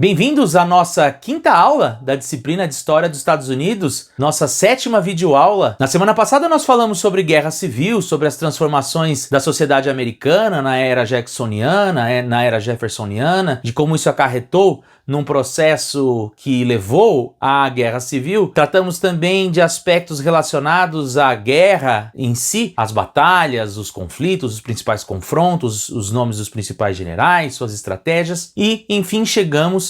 Bem-vindos à nossa quinta aula da disciplina de História dos Estados Unidos, nossa sétima videoaula. Na semana passada nós falamos sobre guerra civil, sobre as transformações da sociedade americana na era jacksoniana, na era jeffersoniana, de como isso acarretou num processo que levou à guerra civil. Tratamos também de aspectos relacionados à guerra em si, as batalhas, os conflitos, os principais confrontos, os nomes dos principais generais, suas estratégias e, enfim, chegamos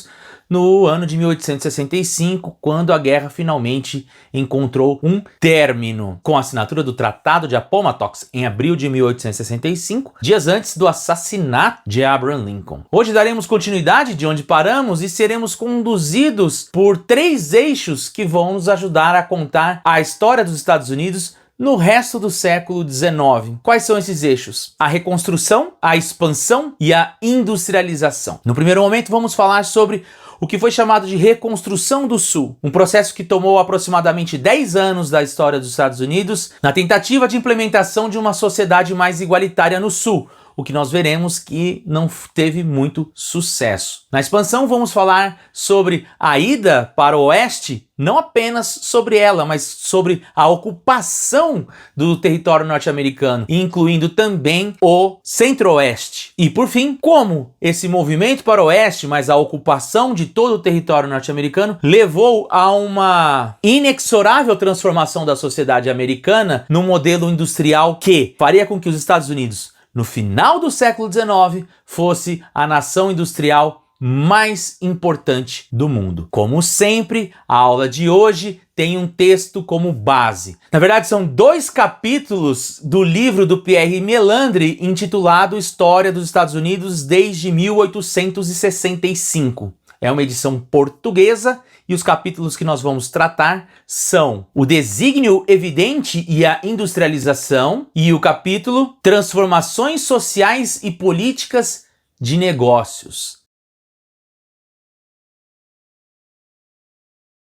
no ano de 1865, quando a guerra finalmente encontrou um término, com a assinatura do Tratado de Appomattox em abril de 1865, dias antes do assassinato de Abraham Lincoln. Hoje daremos continuidade de onde paramos e seremos conduzidos por três eixos que vão nos ajudar a contar a história dos Estados Unidos no resto do século XIX. Quais são esses eixos? A reconstrução, a expansão e a industrialização. No primeiro momento vamos falar sobre o que foi chamado de Reconstrução do Sul, um processo que tomou aproximadamente 10 anos da história dos Estados Unidos na tentativa de implementação de uma sociedade mais igualitária no Sul, o que nós veremos que não teve muito sucesso. Na expansão vamos falar sobre a ida para o oeste, não apenas sobre ela, mas sobre a ocupação do território norte-americano, incluindo também o centro-oeste. E por fim, como esse movimento para o oeste, mas a ocupação de todo o território norte-americano, levou a uma inexorável transformação da sociedade americana num modelo industrial que faria com que os Estados Unidos, no final do século XIX, fosse a nação industrial mais importante do mundo. Como sempre, a aula de hoje tem um texto como base. Na verdade, são 2 capítulos do livro do Pierre Melandri intitulado História dos Estados Unidos desde 1865. É uma edição portuguesa e os capítulos que nós vamos tratar são o Desígnio Evidente e a Industrialização e o capítulo Transformações Sociais e Políticas de Negócios.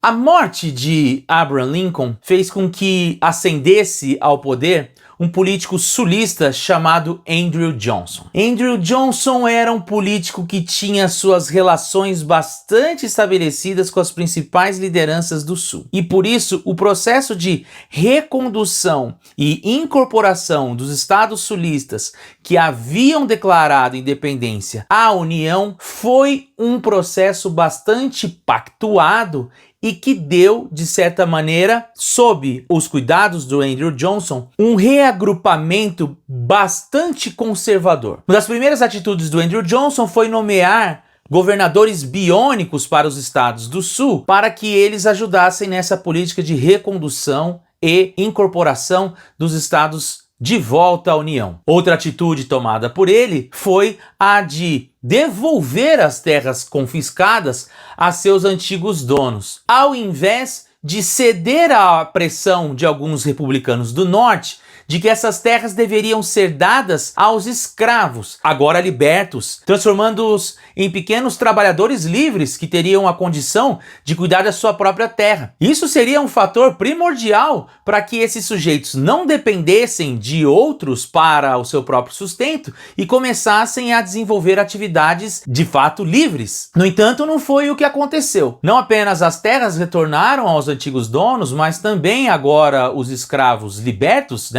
A morte de Abraham Lincoln fez com que ascendesse ao poder um político sulista chamado Andrew Johnson. Andrew Johnson era um político que tinha suas relações bastante estabelecidas com as principais lideranças do Sul. E por isso, o processo de recondução e incorporação dos estados sulistas que haviam declarado independência à União foi um processo bastante pactuado e que deu, de certa maneira, sob os cuidados do Andrew Johnson, um reagrupamento bastante conservador. Uma das primeiras atitudes do Andrew Johnson foi nomear governadores biônicos para os estados do Sul, para que eles ajudassem nessa política de recondução e incorporação dos estados de volta à União. Outra atitude tomada por ele foi a de devolver as terras confiscadas a seus antigos donos, ao invés de ceder à pressão de alguns republicanos do norte de que essas terras deveriam ser dadas aos escravos, agora libertos, transformando-os em pequenos trabalhadores livres que teriam a condição de cuidar da sua própria terra. Isso seria um fator primordial para que esses sujeitos não dependessem de outros para o seu próprio sustento e começassem a desenvolver atividades de fato livres. No entanto, não foi o que aconteceu. Não apenas as terras retornaram aos antigos donos, mas também agora os escravos libertos,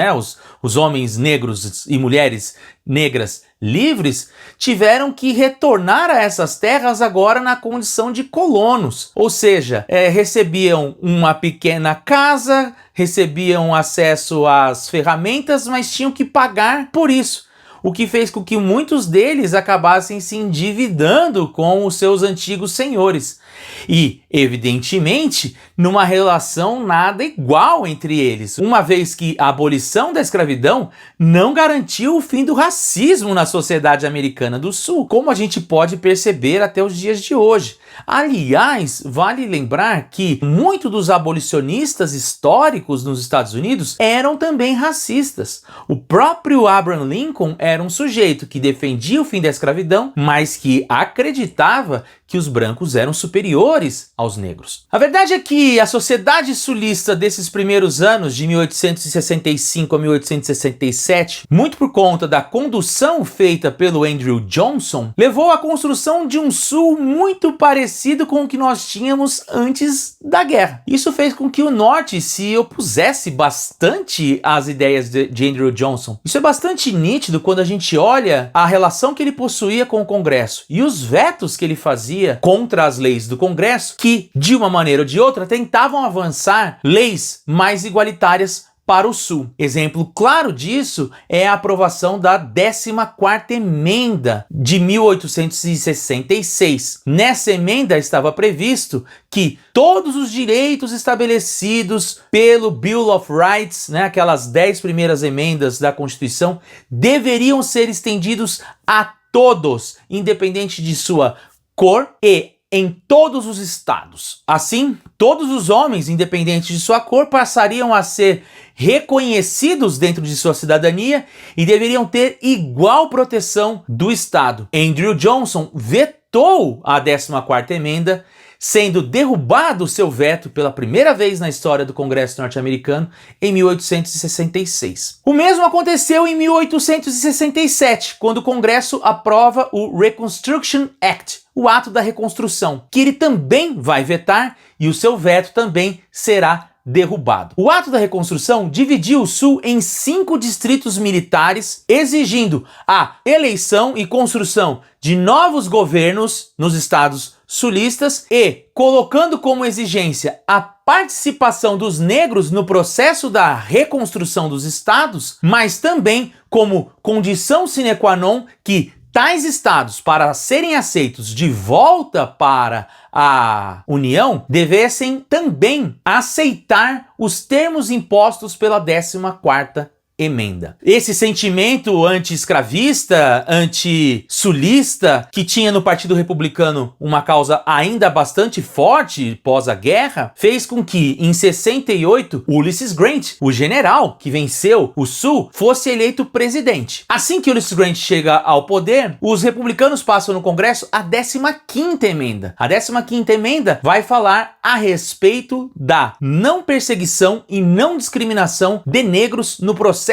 os homens negros e mulheres negras livres, tiveram que retornar a essas terras agora na condição de colonos. Ou seja, recebiam uma pequena casa, recebiam acesso às ferramentas, mas tinham que pagar por isso. O que fez com que muitos deles acabassem se endividando com os seus antigos senhores. E, evidentemente, numa relação nada igual entre eles, uma vez que a abolição da escravidão não garantiu o fim do racismo na sociedade americana do Sul, como a gente pode perceber até os dias de hoje. Aliás, vale lembrar que muitos dos abolicionistas históricos nos Estados Unidos eram também racistas. O próprio Abraham Lincoln era um sujeito que defendia o fim da escravidão, mas que acreditava que os brancos eram superiores aos negros. A verdade é que a sociedade sulista desses primeiros anos, de 1865 a 1867, muito por conta da condução feita pelo Andrew Johnson, levou à construção de um sul muito parecido com o que nós tínhamos antes da guerra. Isso fez com que o norte se opusesse bastante às ideias de Andrew Johnson. Isso é bastante nítido quando a gente olha a relação que ele possuía com o Congresso e os vetos que ele fazia contra as leis do Congresso, que, de uma maneira ou de outra, tentavam avançar leis mais igualitárias para o Sul. Exemplo claro disso é a aprovação da 14ª Emenda de 1866. Nessa emenda estava previsto que todos os direitos estabelecidos pelo Bill of Rights, aquelas 10 primeiras emendas da Constituição, deveriam ser estendidos a todos, independente de sua cor e em todos os estados. Assim, todos os homens, independente de sua cor, passariam a ser reconhecidos dentro de sua cidadania e deveriam ter igual proteção do Estado. Andrew Johnson vetou a 14ª Emenda, sendo derrubado seu veto pela primeira vez na história do Congresso norte-americano em 1866. O mesmo aconteceu em 1867, quando o Congresso aprova o Reconstruction Act, o ato da reconstrução, que ele também vai vetar e o seu veto também será derrubado. O ato da reconstrução dividiu o Sul em 5 distritos militares, exigindo a eleição e construção de novos governos nos estados sulistas e colocando como exigência a participação dos negros no processo da reconstrução dos estados, mas também como condição sine qua non que tais estados, para serem aceitos de volta para a União, devessem também aceitar os termos impostos pela 14ª Emenda. Esse sentimento anti-escravista, anti-sulista, que tinha no Partido Republicano uma causa ainda bastante forte pós a guerra, fez com que, em 68, Ulysses Grant, o general que venceu o Sul, fosse eleito presidente. Assim que Ulysses Grant chega ao poder, os republicanos passam no Congresso a 15ª Emenda. A 15ª Emenda vai falar a respeito da não perseguição e não discriminação de negros no processo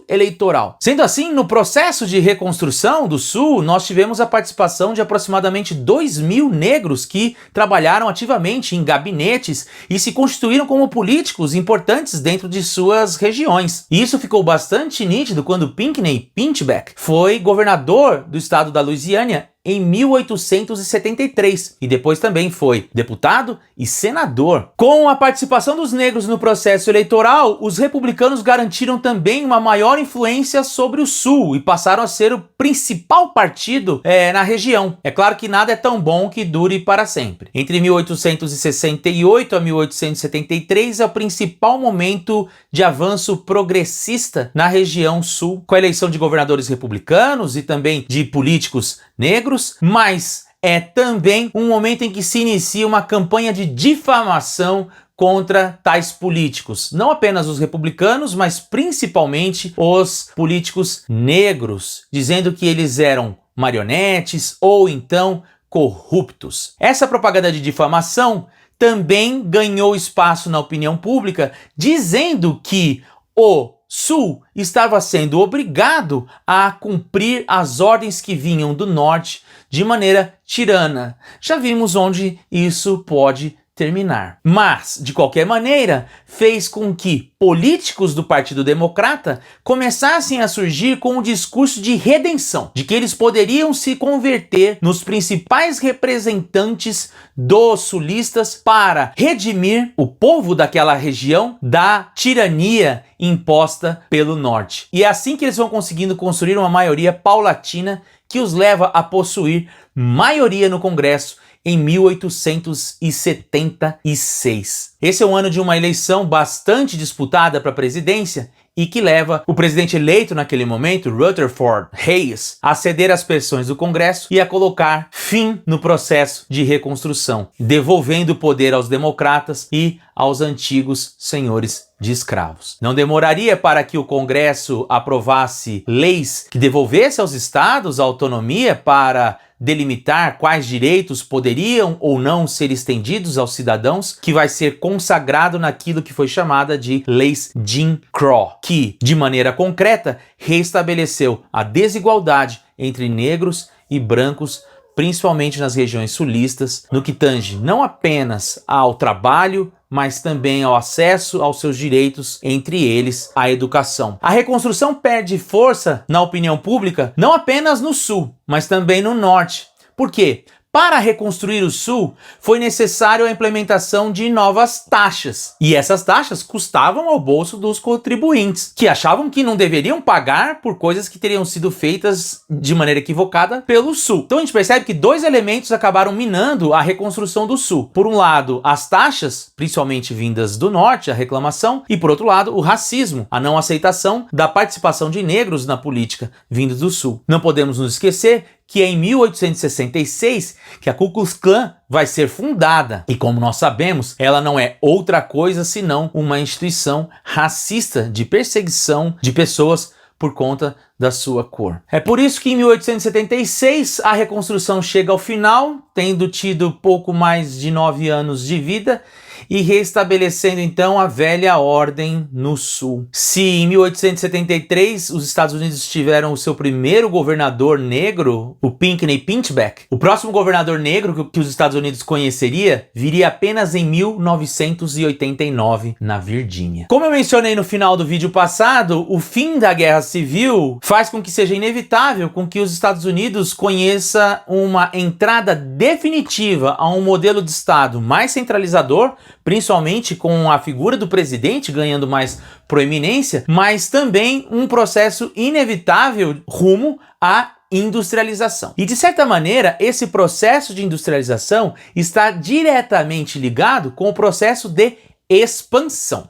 eleitoral. Sendo assim, no processo de reconstrução do Sul, nós tivemos a participação de aproximadamente 2.000 negros que trabalharam ativamente em gabinetes e se constituíram como políticos importantes dentro de suas regiões. E isso ficou bastante nítido quando Pinckney Pinchback foi governador do estado da Louisiana em 1873 e depois também foi deputado e senador. Com a participação dos negros no processo eleitoral, os republicanos garantiram também uma maior influência sobre o Sul e passaram a ser o principal partido na região. É claro que nada é tão bom que dure para sempre. Entre 1868 a 1873 é o principal momento de avanço progressista na região Sul, com a eleição de governadores republicanos e também de políticos negros, mas é também um momento em que se inicia uma campanha de difamação contra tais políticos. Não apenas os republicanos, mas principalmente os políticos negros, dizendo que eles eram marionetes ou então corruptos. Essa propaganda de difamação também ganhou espaço na opinião pública, dizendo que o Sul estava sendo obrigado a cumprir as ordens que vinham do Norte de maneira tirana. Já vimos onde isso pode terminar. Mas, de qualquer maneira, fez com que políticos do Partido Democrata começassem a surgir com um discurso de redenção, de que eles poderiam se converter nos principais representantes dos sulistas para redimir o povo daquela região da tirania imposta pelo Norte. E é assim que eles vão conseguindo construir uma maioria paulatina que os leva a possuir maioria no Congresso em 1876. Esse é um ano de uma eleição bastante disputada para a presidência e que leva o presidente eleito naquele momento, Rutherford Hayes, a ceder às pressões do Congresso e a colocar fim no processo de reconstrução, devolvendo o poder aos democratas e aos antigos senhores de escravos. Não demoraria para que o Congresso aprovasse leis que devolvesse aos estados a autonomia para delimitar quais direitos poderiam ou não ser estendidos aos cidadãos, que vai ser consagrado naquilo que foi chamada de Leis Jim Crow, que, de maneira concreta, restabeleceu a desigualdade entre negros e brancos, principalmente nas regiões sulistas, no que tange não apenas ao trabalho, mas também ao acesso aos seus direitos, entre eles a educação. A reconstrução perde força na opinião pública não apenas no sul, mas também no norte. Por quê? Para reconstruir o Sul, foi necessário a implementação de novas taxas. E essas taxas custavam ao bolso dos contribuintes, que achavam que não deveriam pagar por coisas que teriam sido feitas de maneira equivocada pelo Sul. Então a gente percebe que dois elementos acabaram minando a reconstrução do Sul. Por um lado, as taxas, principalmente vindas do Norte, a reclamação, e por outro lado, o racismo, a não aceitação da participação de negros na política vindo do Sul. Não podemos nos esquecer que é em 1866 que a Ku Klux Klan vai ser fundada. E como nós sabemos, ela não é outra coisa senão uma instituição racista de perseguição de pessoas por conta da sua cor. É por isso que em 1876 a reconstrução chega ao final, tendo tido pouco mais de 9 anos de vida, e restabelecendo então a velha ordem no Sul. Se em 1873 os Estados Unidos tiveram o seu primeiro governador negro, o Pinckney Pinchback, o próximo governador negro que os Estados Unidos conheceria viria apenas em 1989, na Virgínia. Como eu mencionei no final do vídeo passado, o fim da Guerra Civil faz com que seja inevitável com que os Estados Unidos conheça uma entrada definitiva a um modelo de Estado mais centralizador, principalmente com a figura do presidente ganhando mais proeminência, mas também um processo inevitável rumo à industrialização. E de certa maneira, esse processo de industrialização está diretamente ligado com o processo de expansão.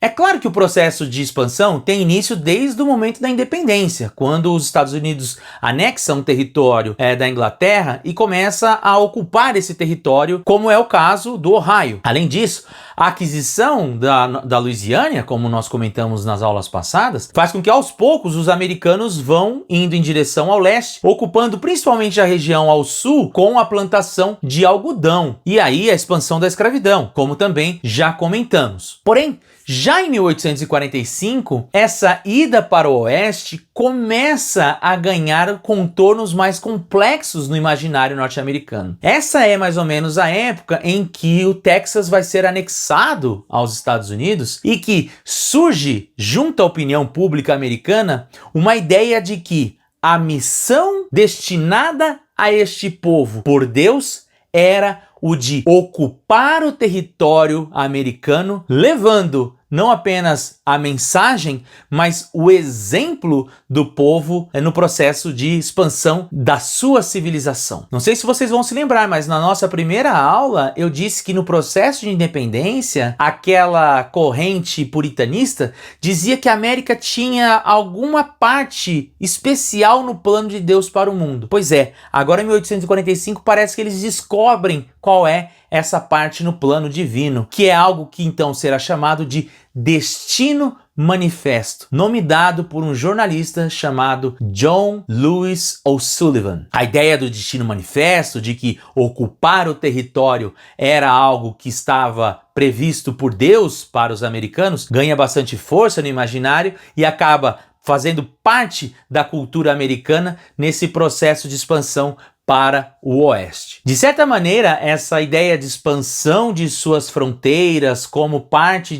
É claro que o processo de expansão tem início desde o momento da independência, quando os Estados Unidos anexam um território da Inglaterra e começa a ocupar esse território, como é o caso do Ohio. Além disso, a aquisição da Louisiana, como nós comentamos nas aulas passadas, faz com que aos poucos os americanos vão indo em direção ao leste, ocupando principalmente a região ao sul com a plantação de algodão. E aí a expansão da escravidão, como também já comentamos. Porém, já em 1845, essa ida para o oeste começa a ganhar contornos mais complexos no imaginário norte-americano. Essa é mais ou menos a época em que o Texas vai ser anexado aos Estados Unidos e que surge, junto à opinião pública americana, uma ideia de que a missão destinada a este povo por Deus era o de ocupar o território americano, levando não apenas a mensagem, mas o exemplo do povo no processo de expansão da sua civilização. Não sei se vocês vão se lembrar, mas na nossa primeira aula eu disse que no processo de independência, aquela corrente puritanista dizia que a América tinha alguma parte especial no plano de Deus para o mundo. Pois é, agora em 1845 parece que eles descobrem qual é essa parte no plano divino, que é algo que então será chamado de Destino Manifesto, nome dado por um jornalista chamado John Lewis O'Sullivan. A ideia do Destino Manifesto, de que ocupar o território era algo que estava previsto por Deus para os americanos, ganha bastante força no imaginário e acaba fazendo parte da cultura americana nesse processo de expansão para o oeste. De certa maneira, essa ideia de expansão de suas fronteiras como parte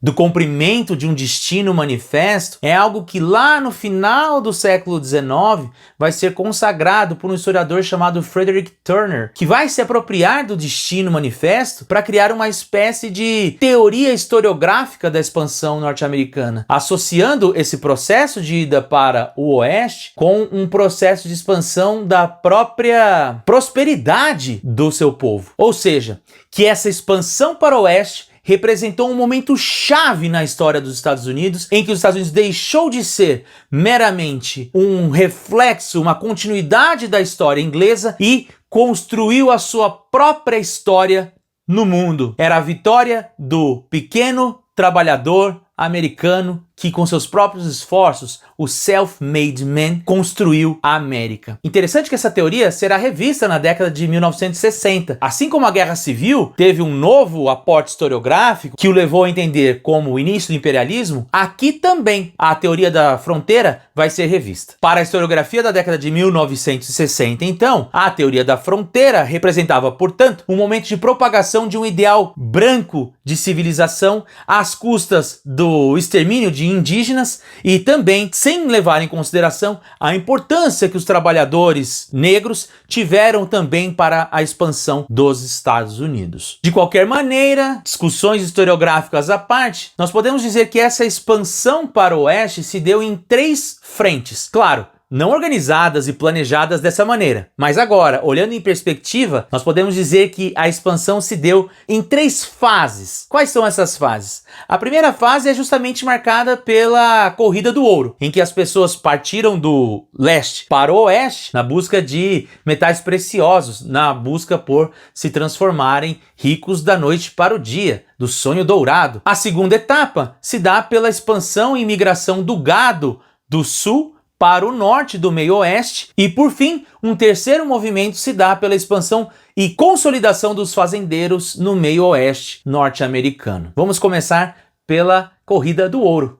do cumprimento de um destino manifesto é algo que lá no final do século XIX vai ser consagrado por um historiador chamado Frederick Turner, que vai se apropriar do destino manifesto para criar uma espécie de teoria historiográfica da expansão norte-americana, associando esse processo de ida para o oeste com um processo de expansão da própria prosperidade do seu povo. Ou seja, que essa expansão para o oeste representou um momento chave na história dos Estados Unidos, em que os Estados Unidos deixou de ser meramente um reflexo, uma continuidade da história inglesa e construiu a sua própria história no mundo. Era a vitória do pequeno trabalhador americano que com seus próprios esforços, o self-made man, construiu a América. Interessante que essa teoria será revista na década de 1960. Assim como a Guerra Civil teve um novo aporte historiográfico que o levou a entender como o início do imperialismo, aqui também a teoria da fronteira vai ser revista. Para a historiografia da década de 1960, então, a teoria da fronteira representava, portanto, um momento de propagação de um ideal branco de civilização às custas do extermínio de indígenas e também sem levar em consideração a importância que os trabalhadores negros tiveram também para a expansão dos Estados Unidos. De qualquer maneira, discussões historiográficas à parte, nós podemos dizer que essa expansão para o oeste se deu em 3 frentes. Claro, não organizadas e planejadas dessa maneira. Mas agora, olhando em perspectiva, nós podemos dizer que a expansão se deu em 3 fases. Quais são essas fases? A primeira fase é justamente marcada pela corrida do ouro, em que as pessoas partiram do leste para o oeste na busca de metais preciosos, na busca por se transformarem ricos da noite para o dia, do sonho dourado. A segunda etapa se dá pela expansão e migração do gado do sul para o norte do meio-oeste e, por fim, um terceiro movimento se dá pela expansão e consolidação dos fazendeiros no meio-oeste norte-americano. Vamos começar pela corrida do ouro.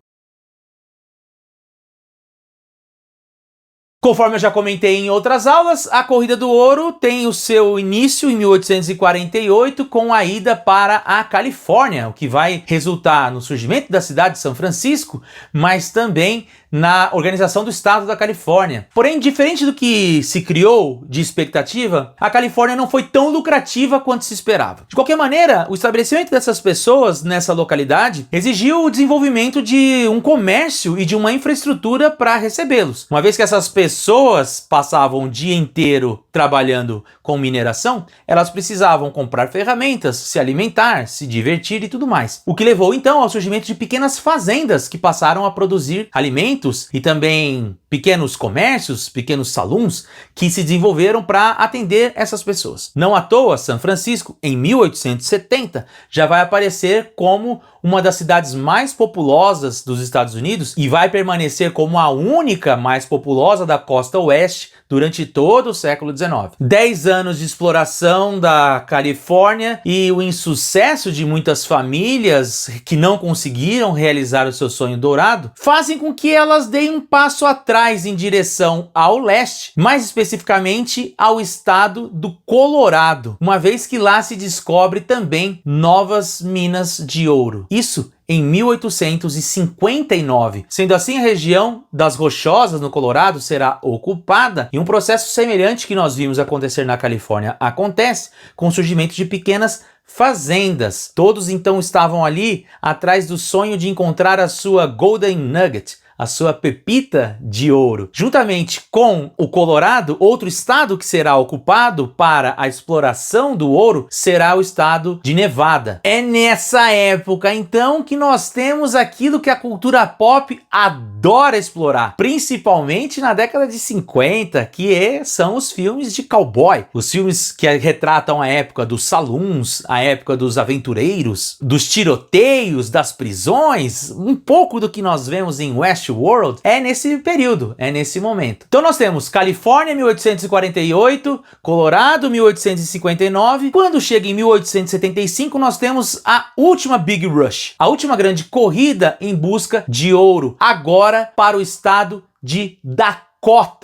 Conforme eu já comentei em outras aulas, a Corrida do Ouro tem o seu início em 1848 com a ida para a Califórnia, o que vai resultar no surgimento da cidade de São Francisco, mas também na organização do estado da Califórnia. Porém, diferente do que se criou de expectativa, a Califórnia não foi tão lucrativa quanto se esperava. De qualquer maneira, o estabelecimento dessas pessoas nessa localidade exigiu o desenvolvimento de um comércio e de uma infraestrutura para recebê-los. Uma vez que essas pessoas passavam o dia inteiro trabalhando com mineração, elas precisavam comprar ferramentas, se alimentar, se divertir e tudo mais. O que levou então ao surgimento de pequenas fazendas que passaram a produzir alimentos e também pequenos comércios, pequenos saloons que se desenvolveram para atender essas pessoas. Não à toa, São Francisco, em 1870, já vai aparecer como uma das cidades mais populosas dos Estados Unidos e vai permanecer como a única mais populosa da costa oeste durante todo o século XIX. 10 anos de exploração da Califórnia e o insucesso de muitas famílias que não conseguiram realizar o seu sonho dourado fazem com que elas deem um passo atrás em direção ao leste, mais especificamente ao estado do Colorado, uma vez que lá se descobre também novas minas de ouro. Isso em 1859. Sendo assim, a região das Rochosas, no Colorado, será ocupada e um processo semelhante que nós vimos acontecer na Califórnia acontece com o surgimento de pequenas fazendas. Todos então estavam ali atrás do sonho de encontrar a sua Golden Nugget, a sua pepita de ouro. Juntamente com o Colorado, outro estado que será ocupado para a exploração do ouro será o estado de Nevada. É nessa época, então, que nós temos aquilo que a cultura pop adora explorar, principalmente na década de 50, que são os filmes de cowboy. Os filmes que retratam a época dos saloons, a época dos aventureiros, dos tiroteios, das prisões, um pouco do que nós vemos em Westworld é nesse período, é nesse momento. Então nós temos Califórnia 1848, Colorado 1859, quando chega em 1875 nós temos a última Big Rush, a última grande corrida em busca de ouro, agora para o estado de Dakota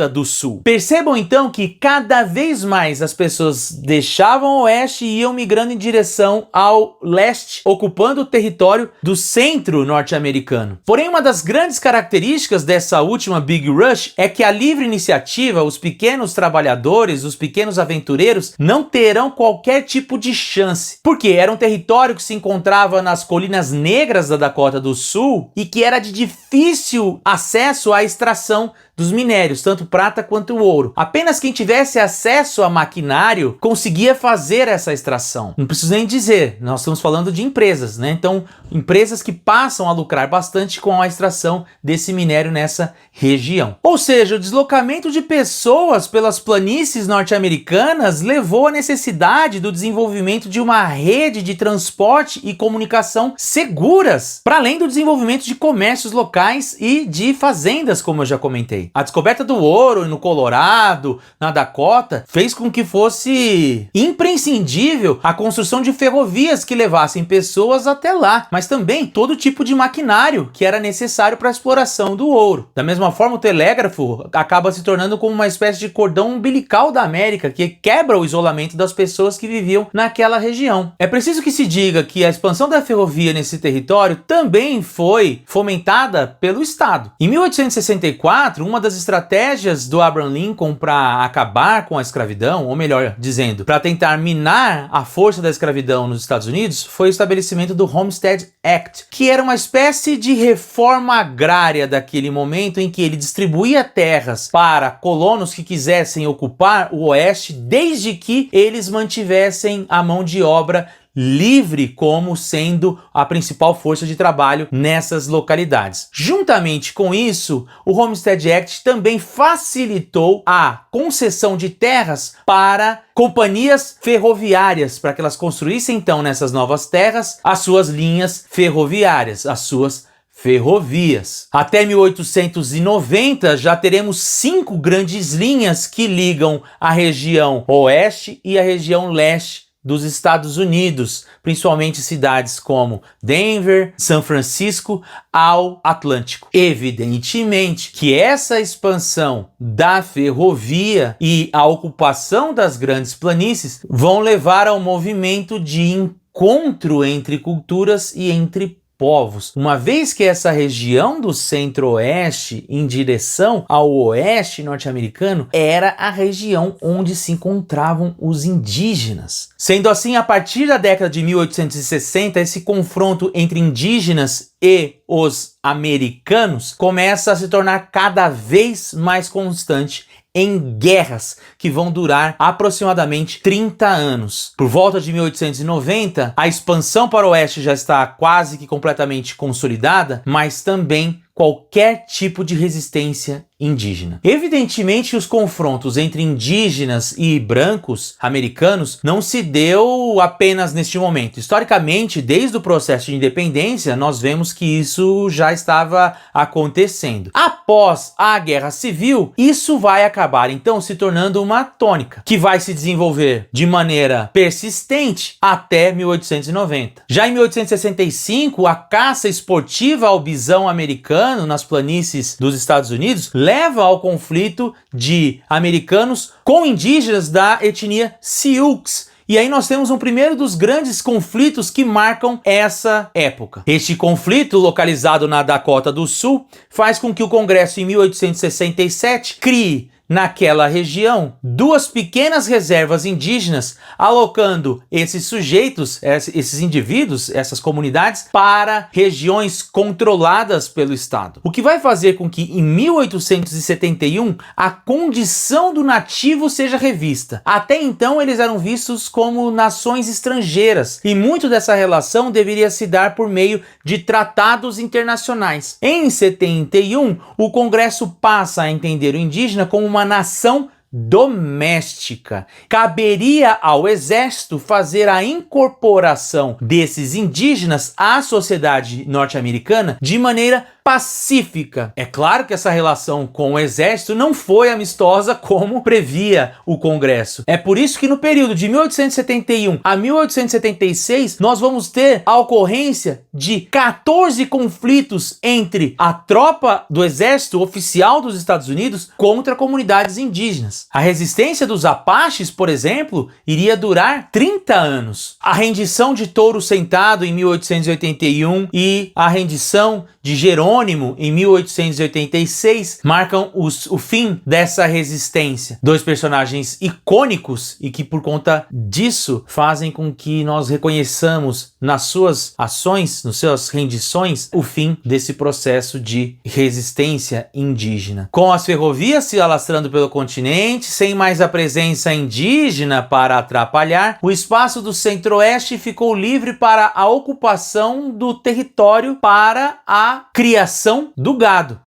do Sul. Percebam então que cada vez mais as pessoas deixavam o oeste e iam migrando em direção ao leste, ocupando o território do centro norte-americano. Porém, uma das grandes características dessa última Big Rush é que a livre iniciativa, os pequenos trabalhadores, os pequenos aventureiros, não terão qualquer tipo de chance, porque era um território que se encontrava nas colinas negras da Dakota do Sul e que era de difícil acesso à extração dos minérios, tanto prata quanto ouro. Apenas quem tivesse acesso a maquinário conseguia fazer essa extração. Não preciso nem dizer, nós estamos falando de empresas, né? Então, empresas que passam a lucrar bastante com a extração desse minério nessa região. Ou seja, o deslocamento de pessoas pelas planícies norte-americanas levou à necessidade do desenvolvimento de uma rede de transporte e comunicação seguras, para além do desenvolvimento de comércios locais e de fazendas, como eu já comentei. A descoberta do ouro no Colorado, na Dakota, fez com que fosse imprescindível a construção de ferrovias que levassem pessoas até lá, mas também todo tipo de maquinário que era necessário para a exploração do ouro. Da mesma forma, o telégrafo acaba se tornando como uma espécie de cordão umbilical da América, que quebra o isolamento das pessoas que viviam naquela região. É preciso que se diga que a expansão da ferrovia nesse território também foi fomentada pelo Estado. Em 1864, uma das estratégias do Abraham Lincoln para acabar com a escravidão, ou melhor dizendo, para tentar minar a força da escravidão nos Estados Unidos, foi o estabelecimento do Homestead Act, que era uma espécie de reforma agrária daquele momento em que ele distribuía terras para colonos que quisessem ocupar o oeste, desde que eles mantivessem a mão de obra livre como sendo a principal força de trabalho nessas localidades. Juntamente com isso, o Homestead Act também facilitou a concessão de terras para companhias ferroviárias, para que elas construíssem então nessas novas terras as suas linhas ferroviárias, as suas ferrovias. Até 1890 já teremos 5 grandes linhas que ligam a região oeste e a região leste dos Estados Unidos, principalmente cidades como Denver, São Francisco, ao Atlântico. Evidentemente que essa expansão da ferrovia e a ocupação das grandes planícies vão levar ao movimento de encontro entre culturas e entre povos, uma vez que essa região do centro-oeste em direção ao oeste norte-americano era a região onde se encontravam os indígenas. Sendo assim, a partir da década de 1860, esse confronto entre indígenas e os americanos começa a se tornar cada vez mais constante em guerras que vão durar aproximadamente 30 anos. Por volta de 1890, a expansão para o oeste já está quase que completamente consolidada, mas também qualquer tipo de resistência indígena. Evidentemente, os confrontos entre indígenas e brancos americanos não se deu apenas neste momento. Historicamente, desde o processo de independência, nós vemos que isso já estava acontecendo. Após a Guerra Civil, isso vai acabar então se tornando uma tônica, que vai se desenvolver de maneira persistente até 1890. Já em 1865, a caça esportiva ao bisão americano nas planícies dos Estados Unidos leva ao conflito de americanos com indígenas da etnia Sioux. E aí nós temos um primeiro dos grandes conflitos que marcam essa época. Este conflito, localizado na Dakota do Sul, faz com que o Congresso, em 1867, crie naquela região 2 pequenas reservas indígenas, alocando esses sujeitos, esses indivíduos, essas comunidades, para regiões controladas pelo Estado. O que vai fazer com que em 1871 a condição do nativo seja revista. Até então eles eram vistos como nações estrangeiras e muito dessa relação deveria se dar por meio de tratados internacionais. Em 71, o Congresso passa a entender o indígena como uma nação doméstica. Caberia ao exército fazer a incorporação desses indígenas à sociedade norte-americana de maneira pacífica. É claro que essa relação com o exército não foi amistosa como previa o Congresso. É por isso que no período de 1871 a 1876 nós vamos ter a ocorrência de 14 conflitos entre a tropa do exército oficial dos Estados Unidos contra comunidades indígenas. A resistência dos Apaches, por exemplo, iria durar 30 anos. A rendição de Touro Sentado em 1881 e a rendição de Jerônimo homônimo em 1886 marcam o fim dessa resistência. Dois personagens icônicos e que por conta disso fazem com que nós reconheçamos nas suas ações, nas suas rendições, o fim desse processo de resistência indígena. Com as ferrovias se alastrando pelo continente, sem mais a presença indígena para atrapalhar, o espaço do Centro-Oeste ficou livre para a ocupação do território para a criação do gado.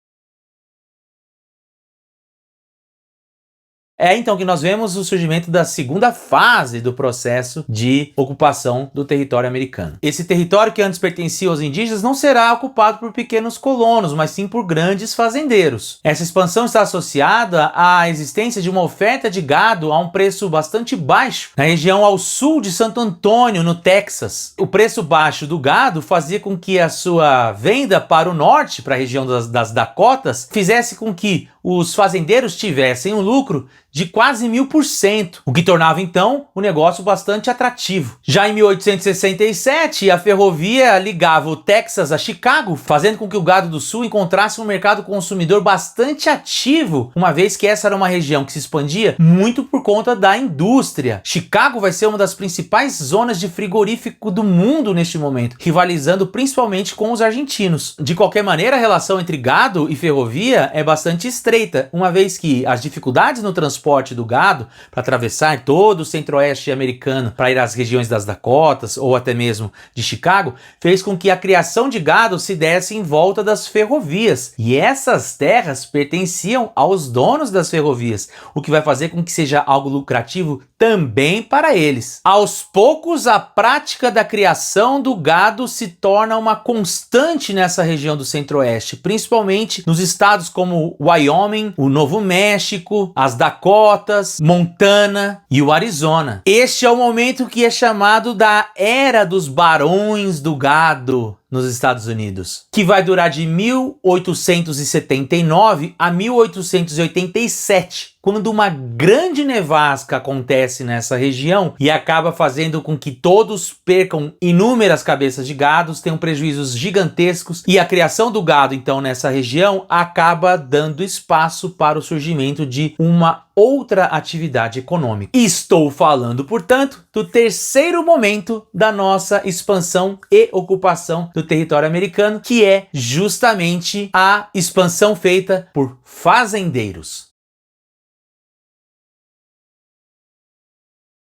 É então que nós vemos o surgimento da segunda fase do processo de ocupação do território americano. Esse território que antes pertencia aos indígenas não será ocupado por pequenos colonos, mas sim por grandes fazendeiros. Essa expansão está associada à existência de uma oferta de gado a um preço bastante baixo na região ao sul de Santo Antônio, no Texas. O preço baixo do gado fazia com que a sua venda para o norte, para a região das Dakotas, fizesse com que os fazendeiros tivessem um lucro de quase 1000%, o que tornava então o negócio bastante atrativo. Já em 1867, a ferrovia ligava o Texas a Chicago, fazendo com que o gado do sul encontrasse um mercado consumidor bastante ativo, uma vez que essa era uma região que se expandia muito por conta da indústria. Chicago vai ser uma das principais zonas de frigorífico do mundo neste momento, rivalizando principalmente com os argentinos. De qualquer maneira, a relação entre gado e ferrovia é bastante estreita, uma vez que as dificuldades no transporte do gado para atravessar todo o centro-oeste americano para ir às regiões das Dakotas ou até mesmo de Chicago, fez com que a criação de gado se desse em volta das ferrovias. E essas terras pertenciam aos donos das ferrovias, o que vai fazer com que seja algo lucrativo também para eles. Aos poucos, a prática da criação do gado se torna uma constante nessa região do centro-oeste, principalmente nos estados como Wyoming, o Novo México, as Dakotas, Montana e o Arizona. Este é o momento que é chamado da Era dos Barões do Gado nos Estados Unidos, que vai durar de 1879 a 1887, quando uma grande nevasca acontece nessa região e acaba fazendo com que todos percam inúmeras cabeças de gados, tenham prejuízos gigantescos, e a criação do gado então nessa região acaba dando espaço para o surgimento de uma outra atividade econômica. Estou falando, portanto, do terceiro momento da nossa expansão e ocupação do território americano, que é justamente a expansão feita por fazendeiros.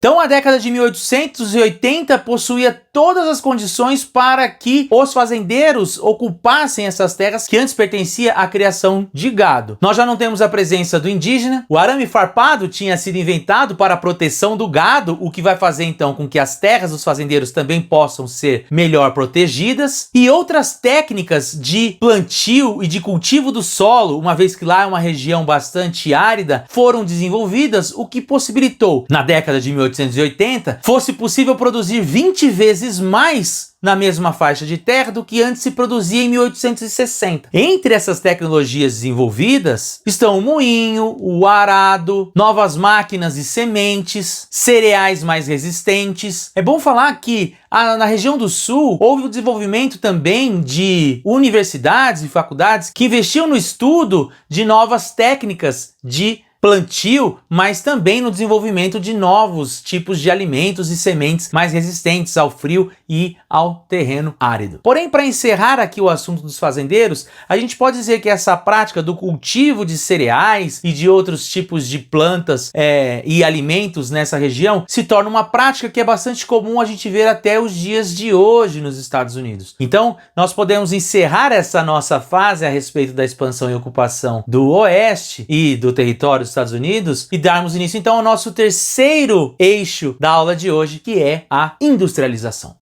Então, a década de 1880 possuía todas as condições para que os fazendeiros ocupassem essas terras que antes pertencia à criação de gado. Nós já não temos a presença do indígena, o arame farpado tinha sido inventado para a proteção do gado, o que vai fazer então com que as terras dos fazendeiros também possam ser melhor protegidas, e outras técnicas de plantio e de cultivo do solo, uma vez que lá é uma região bastante árida, foram desenvolvidas, o que possibilitou, na década de 1880, fosse possível produzir 20 vezes mais na mesma faixa de terra do que antes se produzia em 1860. Entre essas tecnologias desenvolvidas estão o moinho, o arado, novas máquinas e sementes, cereais mais resistentes. É bom falar que na região do sul houve o desenvolvimento também de universidades e faculdades que investiam no estudo de novas técnicas de plantio, mas também no desenvolvimento de novos tipos de alimentos e sementes mais resistentes ao frio e ao terreno árido. Porém, para encerrar aqui o assunto dos fazendeiros, a gente pode dizer que essa prática do cultivo de cereais e de outros tipos de plantas e alimentos nessa região se torna uma prática que é bastante comum a gente ver até os dias de hoje nos Estados Unidos. Então, nós podemos encerrar essa nossa fase a respeito da expansão e ocupação do Oeste e do território dos Estados Unidos e darmos início então ao nosso terceiro eixo da aula de hoje, que é a industrialização.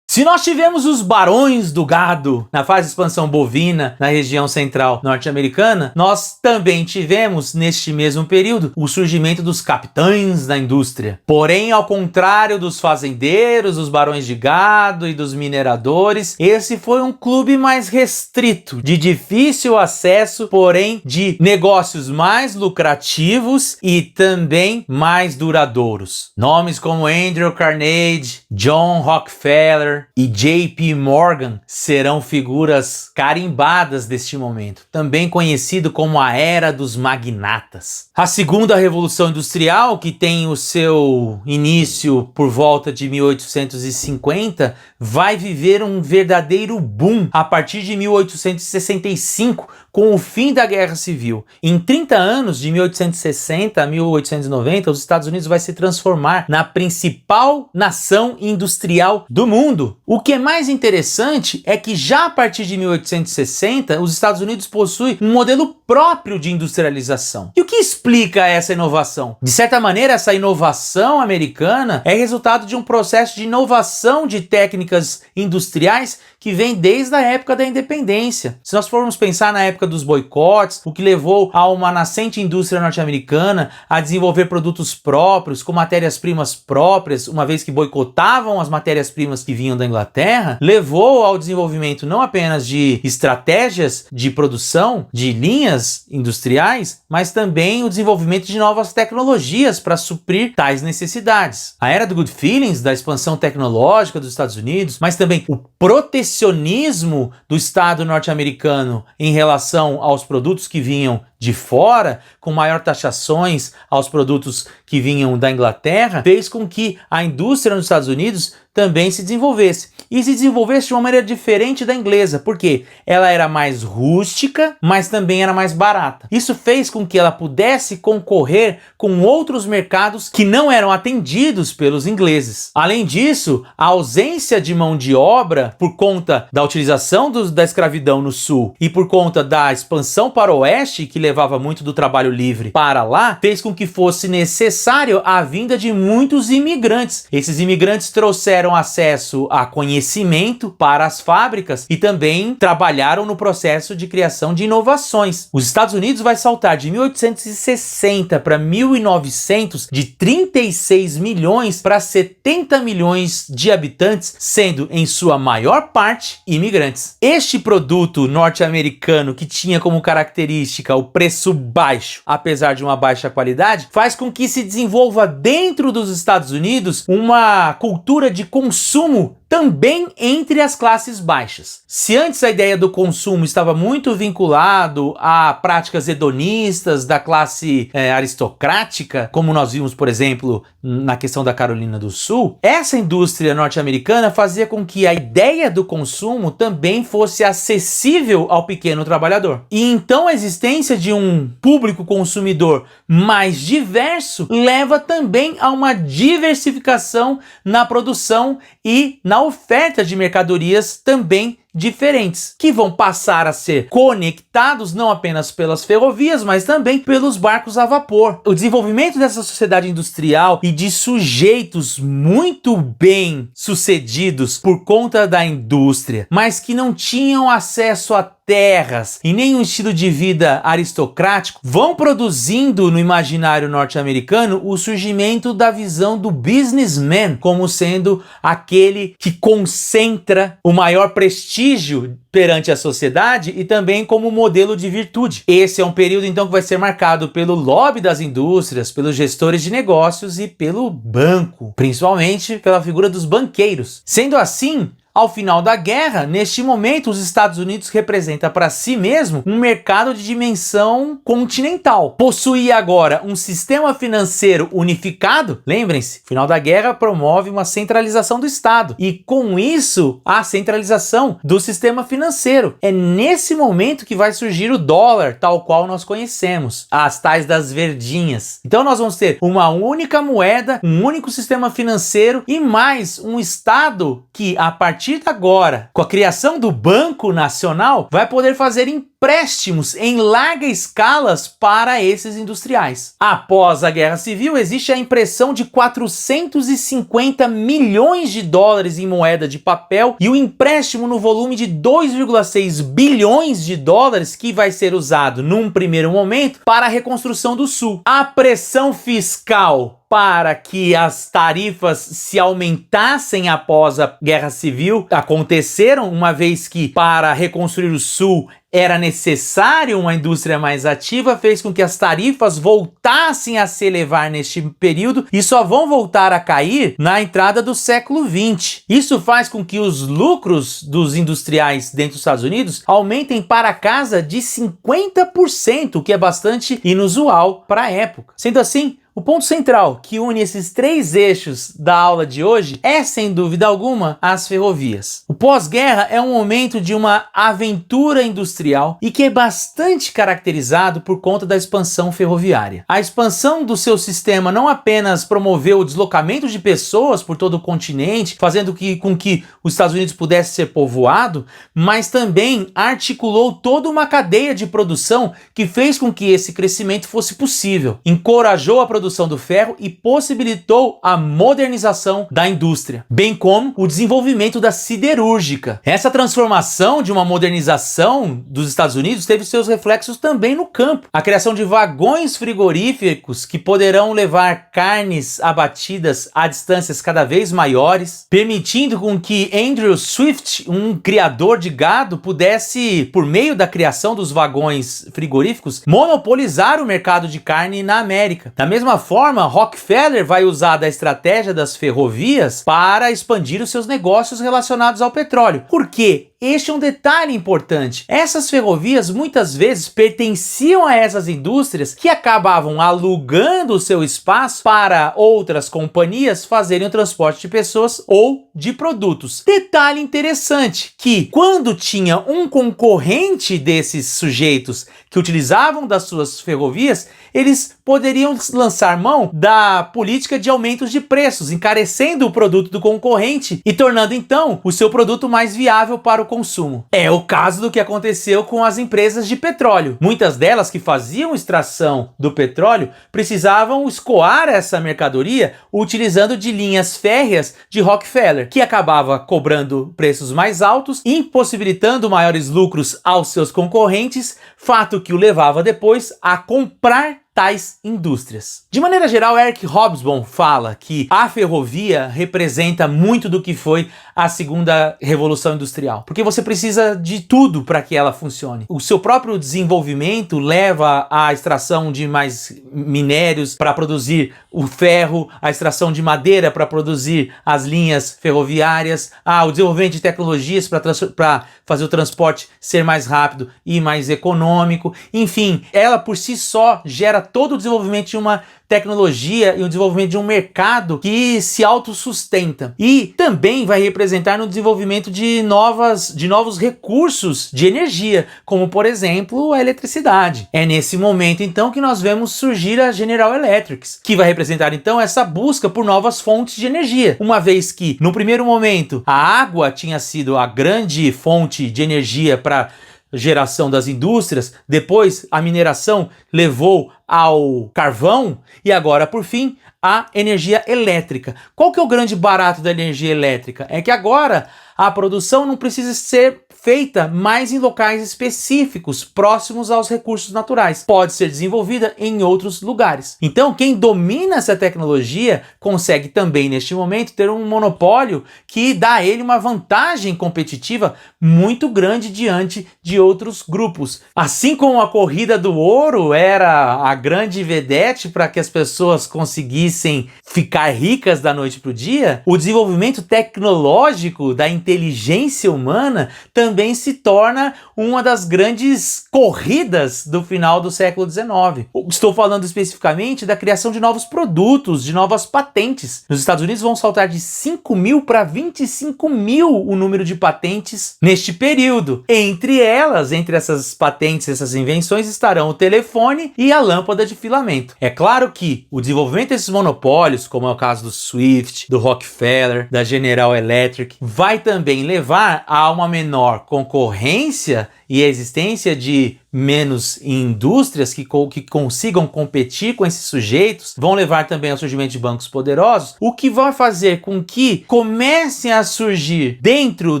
Se nós tivemos os barões do gado na fase de expansão bovina na região central norte-americana, nós também tivemos, neste mesmo período, o surgimento dos capitães da indústria. Porém, ao contrário dos fazendeiros, dos barões de gado e dos mineradores, esse foi um clube mais restrito, de difícil acesso, porém de negócios mais lucrativos e também mais duradouros. Nomes como Andrew Carnegie, John Rockefeller, e JP Morgan serão figuras carimbadas deste momento, também conhecido como a Era dos Magnatas. A segunda Revolução Industrial, que tem o seu início por volta de 1850, vai viver um verdadeiro boom a partir de 1865, com o fim da Guerra Civil. Em 30 anos, de 1860 a 1890, os Estados Unidos vai se transformar na principal nação industrial do mundo. O que é mais interessante é que já a partir de 1860, os Estados Unidos possuem um modelo próprio de industrialização. E o que explica essa inovação? De certa maneira, essa inovação americana é resultado de um processo de inovação de técnicas industriais que vem desde a época da independência. Se nós formos pensar na época dos boicotes, o que levou a uma nascente indústria norte-americana a desenvolver produtos próprios, com matérias-primas próprias, uma vez que boicotavam as matérias-primas que vinham da Inglaterra, levou ao desenvolvimento não apenas de estratégias de produção, de linhas industriais, mas também o desenvolvimento de novas tecnologias para suprir tais necessidades. A era do good feelings, da expansão tecnológica dos Estados Unidos, mas também o protecionismo do Estado norte-americano em relação aos produtos que vinham de fora, com maior taxações aos produtos que vinham da Inglaterra, fez com que a indústria nos Estados Unidos também se desenvolvesse. E se desenvolvesse de uma maneira diferente da inglesa, porque ela era mais rústica, mas também era mais barata. Isso fez com que ela pudesse concorrer com outros mercados que não eram atendidos pelos ingleses. Além disso, a ausência de mão de obra por conta da utilização da escravidão no sul e por conta da expansão para o oeste, que levava muito do trabalho livre para lá, fez com que fosse necessário a vinda de muitos imigrantes. Esses imigrantes trouxeram acesso a conhecimento para as fábricas e também trabalharam no processo de criação de inovações. Os Estados Unidos vai saltar de 1860 para 1900 de 36 milhões para 70 milhões de habitantes, sendo em sua maior parte imigrantes. Este produto norte-americano, que tinha como característica o preço baixo, apesar de uma baixa qualidade, faz com que se desenvolva dentro dos Estados Unidos uma cultura de consumo também entre as classes baixas. Se antes a ideia do consumo estava muito vinculado a práticas hedonistas da classe aristocrática, como nós vimos, por exemplo, na questão da Carolina do Sul, essa indústria norte-americana fazia com que a ideia do consumo também fosse acessível ao pequeno trabalhador. E então a existência de um público consumidor mais diverso leva também a uma diversificação na produção e na oferta de mercadorias também diferentes, que vão passar a ser conectados não apenas pelas ferrovias, mas também pelos barcos a vapor. O desenvolvimento dessa sociedade industrial e de sujeitos muito bem sucedidos por conta da indústria, mas que não tinham acesso a terras e nem um estilo de vida aristocrático, vão produzindo no imaginário norte-americano o surgimento da visão do businessman como sendo aquele que concentra o maior prestígio perante a sociedade e também como modelo de virtude. Esse é um período então que vai ser marcado pelo lobby das indústrias, pelos gestores de negócios e pelo banco, principalmente pela figura dos banqueiros. Sendo assim, ao final da guerra, neste momento, os Estados Unidos representa para si mesmo um mercado de dimensão continental. Possuía agora um sistema financeiro unificado. Lembrem-se, o final da guerra promove uma centralização do Estado e, com isso, a centralização do sistema financeiro. É nesse momento que vai surgir o dólar, tal qual nós conhecemos, as tais das verdinhas. Então nós vamos ter uma única moeda, um único sistema financeiro e mais um Estado que, a partir de agora, com a criação do Banco Nacional, vai poder fazer empréstimos em larga escala para esses industriais. Após a Guerra Civil, existe a impressão de 450 milhões de dólares em moeda de papel e o empréstimo no volume de 2,6 bilhões de dólares que vai ser usado num primeiro momento para a reconstrução do Sul. A pressão fiscal para que as tarifas se aumentassem após a Guerra Civil aconteceram, uma vez que para reconstruir o Sul era necessário uma indústria mais ativa, fez com que as tarifas voltassem a se elevar neste período e só vão voltar a cair na entrada do século XX. Isso faz com que os lucros dos industriais dentro dos Estados Unidos aumentem para casa de 50%, o que é bastante inusual para a época. Sendo assim, o ponto central que une esses três eixos da aula de hoje é, sem dúvida alguma, as ferrovias. O pós-guerra é um momento de uma aventura industrial e que é bastante caracterizado por conta da expansão ferroviária. A expansão do seu sistema não apenas promoveu o deslocamento de pessoas por todo o continente, fazendo com que os Estados Unidos pudesse ser povoado, mas também articulou toda uma cadeia de produção que fez com que esse crescimento fosse possível. Encorajou a produção do ferro e possibilitou a modernização da indústria, bem como o desenvolvimento da siderúrgica. Essa transformação de uma modernização dos Estados Unidos teve seus reflexos também no campo. A criação de vagões frigoríficos que poderão levar carnes abatidas a distâncias cada vez maiores, permitindo com que Andrew Swift, um criador de gado, pudesse, por meio da criação dos vagões frigoríficos, monopolizar o mercado de carne na América. Da mesma forma, Rockefeller vai usar da estratégia das ferrovias para expandir os seus negócios relacionados ao petróleo. Por quê? Este é um detalhe importante. Essas ferrovias muitas vezes pertenciam a essas indústrias que acabavam alugando o seu espaço para outras companhias fazerem o transporte de pessoas ou de produtos. Detalhe interessante que quando tinha um concorrente desses sujeitos que utilizavam das suas ferrovias, eles poderiam lançar mão da política de aumentos de preços, encarecendo o produto do concorrente e tornando então o seu produto mais viável para o consumo. É o caso do que aconteceu com as empresas de petróleo. Muitas delas que faziam extração do petróleo precisavam escoar essa mercadoria utilizando de linhas férreas de Rockefeller, que acabava cobrando preços mais altos, impossibilitando maiores lucros aos seus concorrentes, fato que o levava depois a comprar tais indústrias. De maneira geral, Eric Hobsbawm fala que a ferrovia representa muito do que foi a segunda revolução industrial, porque você precisa de tudo para que ela funcione. O seu próprio desenvolvimento leva à extração de mais minérios para produzir o ferro, a extração de madeira para produzir as linhas ferroviárias, o desenvolvimento de tecnologias para fazer o transporte ser mais rápido e mais econômico. Enfim, ela por si só gera todo o desenvolvimento de uma tecnologia e o desenvolvimento de um mercado que se autossustenta. E também vai representar no desenvolvimento de novos recursos de energia, como por exemplo a eletricidade. É nesse momento então que nós vemos surgir a General Electric, que vai representar então essa busca por novas fontes de energia. Uma vez que no primeiro momento a água tinha sido a grande fonte de energia para geração das indústrias, depois a mineração levou ao carvão e agora, por fim, a energia elétrica. Qual que é o grande barato da energia elétrica? É que agora a produção não precisa ser feita mais em locais específicos, próximos aos recursos naturais. Pode ser desenvolvida em outros lugares. Então, quem domina essa tecnologia consegue também, neste momento, ter um monopólio que dá a ele uma vantagem competitiva muito grande diante de outros grupos. Assim como a corrida do ouro era a grande vedete para que as pessoas conseguissem ficar ricas da noite para o dia, o desenvolvimento tecnológico da inteligência humana também se torna uma das grandes corridas do final do século XIX. Estou falando especificamente da criação de novos produtos, de novas patentes. Nos Estados Unidos vão saltar de 5.000 para 25.000 o número de patentes neste período. Entre essas patentes, essas invenções, estarão o telefone e a lâmpada de filamento. É claro que o desenvolvimento desses monopólios, como é o caso do Swift, do Rockefeller, da General Electric, vai também levar a uma menor concorrência e a existência de menos indústrias que consigam competir com esses sujeitos vão levar também ao surgimento de bancos poderosos, o que vai fazer com que comecem a surgir dentro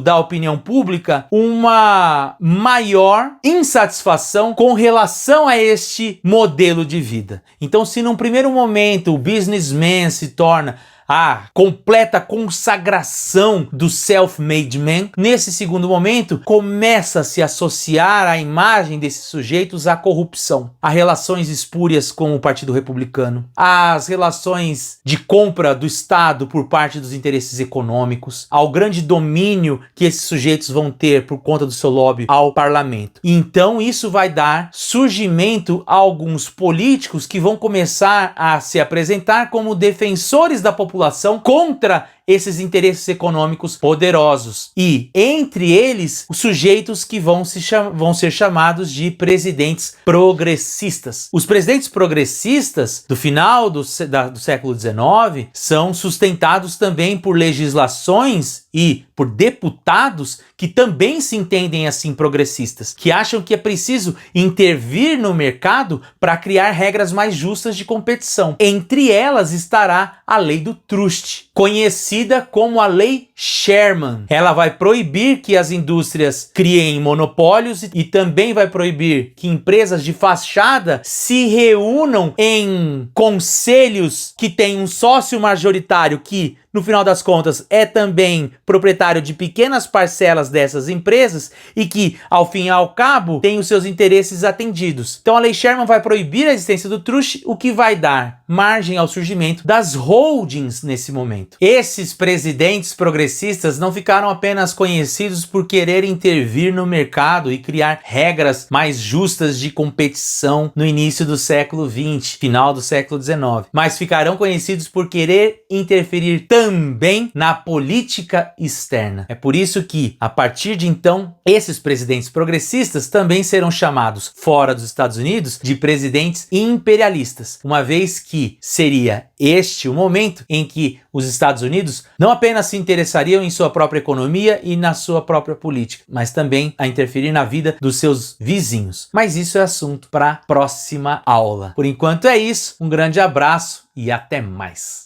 da opinião pública uma maior insatisfação com relação a este modelo de vida. Então, se num primeiro momento o businessman se torna a completa consagração do self-made man, nesse segundo momento começa a se associar a imagem desses sujeitos à corrupção, a relações espúrias com o Partido Republicano, às relações de compra do Estado por parte dos interesses econômicos, ao grande domínio que esses sujeitos vão ter por conta do seu lobby ao parlamento. Então isso vai dar surgimento a alguns políticos que vão começar a se apresentar como defensores da população contra esses interesses econômicos poderosos. E, entre eles, os sujeitos que vão ser chamados de presidentes progressistas. Os presidentes progressistas do final do século XIX são sustentados também por legislações e por deputados que também se entendem assim progressistas, que acham que é preciso intervir no mercado para criar regras mais justas de competição. Entre elas estará a lei do truste, conhecida como a Lei Sherman. Ela vai proibir que as indústrias criem monopólios e também vai proibir que empresas de fachada se reúnam em conselhos que têm um sócio majoritário que, no final das contas, é também proprietário de pequenas parcelas dessas empresas e que, ao fim e ao cabo, tem os seus interesses atendidos. Então a Lei Sherman vai proibir a existência do truste, o que vai dar margem ao surgimento das holdings nesse momento. Esses presidentes progressistas não ficaram apenas conhecidos por querer intervir no mercado e criar regras mais justas de competição no início do século XX, final do século XIX, mas ficarão conhecidos por querer interferir também na política externa. É por isso que, a partir de então, esses presidentes progressistas também serão chamados, fora dos Estados Unidos, de presidentes imperialistas, uma vez que seria este o momento em que os Estados Unidos não apenas se interessariam em sua própria economia e na sua própria política, mas também a interferir na vida dos seus vizinhos. Mas isso é assunto para a próxima aula. Por enquanto é isso, um grande abraço e até mais.